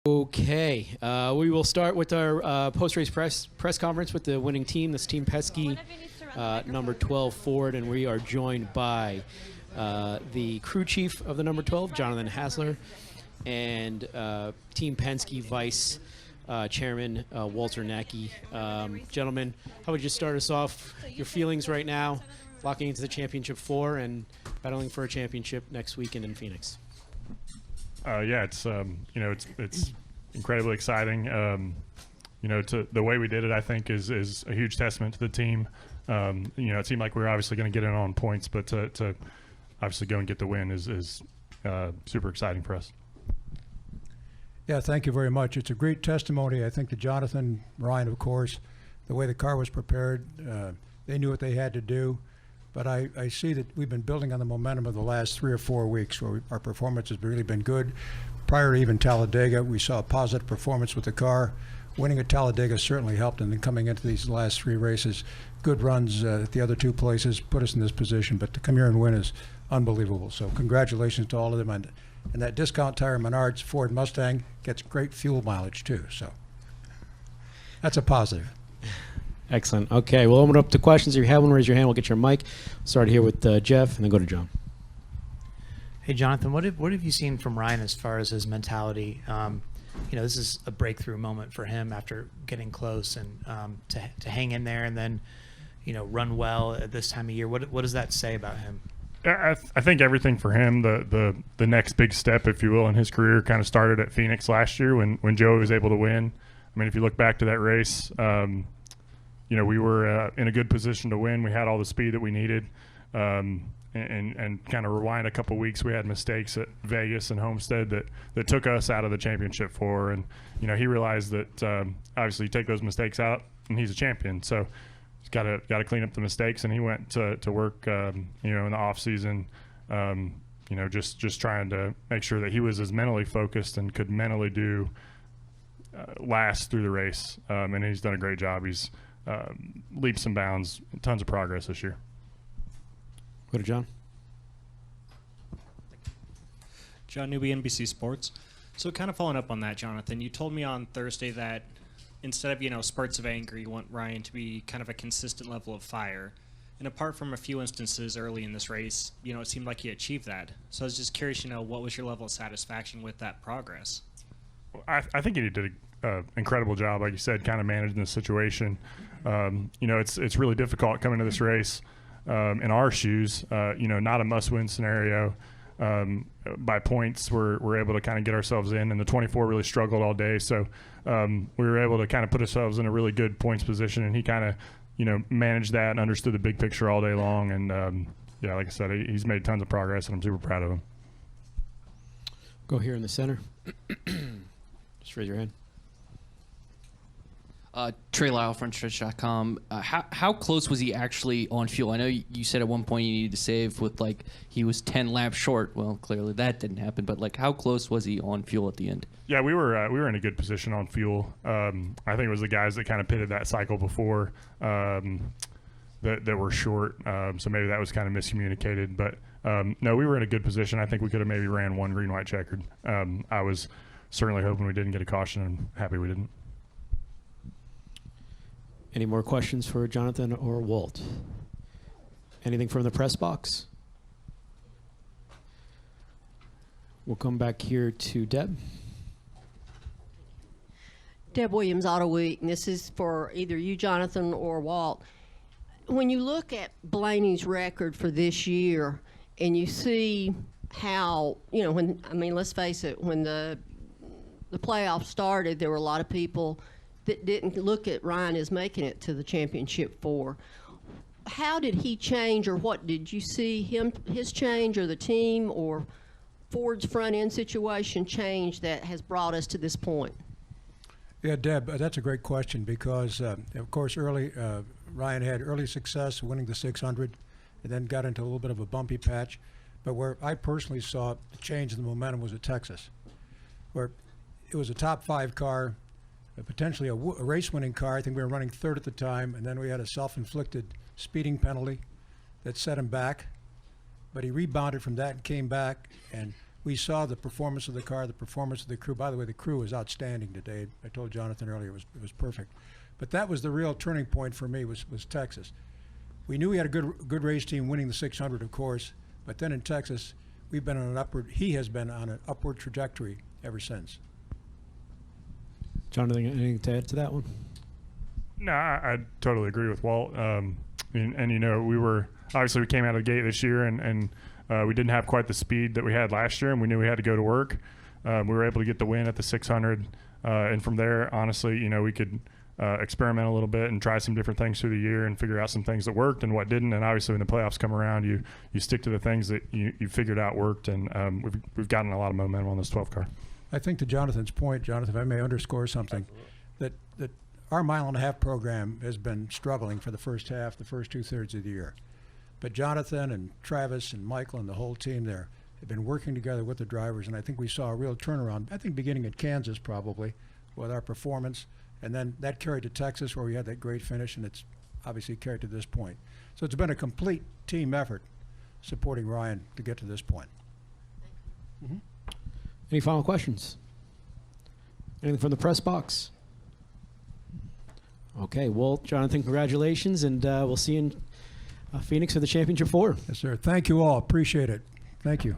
Okay, we will start with our post-race press conference with the winning team. This Team Penske, number 12 Ford, and we are joined by the crew chief of the number 12, Jonathan Hassler, and Team Penske Vice Chairman Walt Czarnecki. Gentlemen, how would you start us off? Your feelings right now, locking into the Championship 4 and battling for a championship next weekend in Phoenix? Yeah, it's it's incredibly exciting. To the way we did it, I think is a huge testament to the team. It seemed like we were obviously going to get in on points, but to obviously go and get the win is super exciting for us. Yeah, thank you very much. It's a great testimony, I think, to Jonathan, Ryan, of course, the way the car was prepared. They knew what they had to do. But I see that we've been building on the momentum of the last 3 or 4 weeks where our performance has really been good. Prior to even Talladega, we saw a positive performance with the car. Winning at Talladega certainly helped, and then coming into these last 3 races, good runs at the other 2 places put us in this position. But to come here and win is unbelievable. So congratulations to all of them. And that discount tire Menards Ford Mustang gets great fuel mileage too. So that's a positive. Excellent. Okay, we'll open it up to questions. If you have one, raise your hand. We'll get your mic. Start here with Jeff, and then go to John. Hey, Jonathan, what have you seen from Ryan as far as his mentality? This is a breakthrough moment for him after getting close, and to hang in there and then, run well at this time of year. What does that say about him? I think everything for him, the next big step, if you will, in his career kind of started at Phoenix last year when Joey was able to win. I mean, if you look back to that race, we were in a good position to win. We had all the speed that we needed. And kind of rewind a couple weeks, we had mistakes at Vegas and Homestead that took us out of the championship 4. And, he realized that obviously you take those mistakes out and he's a champion. So he's got to clean up the mistakes. And he went to work, in the off season, just trying to make sure that he was as mentally focused and could mentally do last through the race. And he's done a great job. He's leaps and bounds, tons of progress this year. Go to John. John Newby, NBC Sports. So kind of following up on that, Jonathan, you told me on Thursday that instead of, spurts of anger, you want Ryan to be kind of a consistent level of fire. And apart from a few instances early in this race, it seemed like he achieved that. So I was just curious, what was your level of satisfaction with that progress? Well, I think he did an incredible job, like you said, kind of managing the situation. It's really difficult coming to this race in our shoes, not a must-win scenario. By points, we're able to kind of get ourselves in, and the 24 really struggled all day. So we were able to kind of put ourselves in a really good points position, and he kind of, managed that and understood the big picture all day long. And, like I said, he's made tons of progress, and I'm super proud of him. Go here in the center. Just raise your hand. Trey Lyle, FrontStretch.com. How close was he actually on fuel? I know you said at one point you needed to save with he was 10 laps short. Well, clearly that didn't happen. But how close was he on fuel at the end? Yeah, we were in a good position on fuel. I think it was the guys that kind of pitted that cycle before that were short. So maybe that was kind of miscommunicated. But no, we were in a good position. I think we could have maybe ran one green-white checkered. I was certainly hoping we didn't get a caution, and happy we didn't. Any more questions for Jonathan or Walt? Anything from the press box? We'll come back here to Deb. Deb Williams, Auto Week, and this is for either you, Jonathan, or Walt. When you look at Blaney's record for this year and you see how, let's face it, when the playoffs started, there were a lot of people that didn't look at Ryan as making it to the championship 4. How did he change, or what did you see his change, or the team, or Ford's front end situation change that has brought us to this point? Yeah, Deb, that's a great question because, of course, Ryan had early success winning the 600 and then got into a little bit of a bumpy patch. But where I personally saw the change in the momentum was at Texas, where it was a top 5 car, potentially a race-winning car. I think we were running 3rd at the time, and then we had a self-inflicted speeding penalty that set him back. But he rebounded from that and came back and we saw the performance of the car, the performance of the crew. By the way, the crew was outstanding today. I told Jonathan earlier it was perfect. But that was the real turning point for me was Texas. We knew we had a good race team winning the 600, of course, but then in Texas, we've been on an upward. He has been on an upward trajectory ever since. Jonathan, anything to add to that one? No, I totally agree with Walt. And you know, we came out of the gate this year and we didn't have quite the speed that we had last year, and we knew we had to go to work. We were able to get the win at the 600, and from there, honestly, you know, we could experiment a little bit and try some different things through the year and figure out some things that worked and what didn't. And obviously, when the playoffs come around, you stick to the things that you figured out worked, and we've gotten a lot of momentum on this 12 car. I think to Jonathan's point, Jonathan, if I may underscore something, that our mile-and-a-half program has been struggling for the first half, the first two-thirds of the year. But Jonathan and Travis and Michael and the whole team there have been working together with the drivers, and I think we saw a real turnaround, I think beginning at Kansas probably, with our performance, and then that carried to Texas where we had that great finish, and it's obviously carried to this point. So it's been a complete team effort supporting Ryan to get to this point. Mm-hmm. Any final questions? Anything from the press box? Okay, Walt, Jonathan, congratulations, and we'll see you in Phoenix for the championship 4. Yes, sir. Thank you all. Appreciate it. Thank you.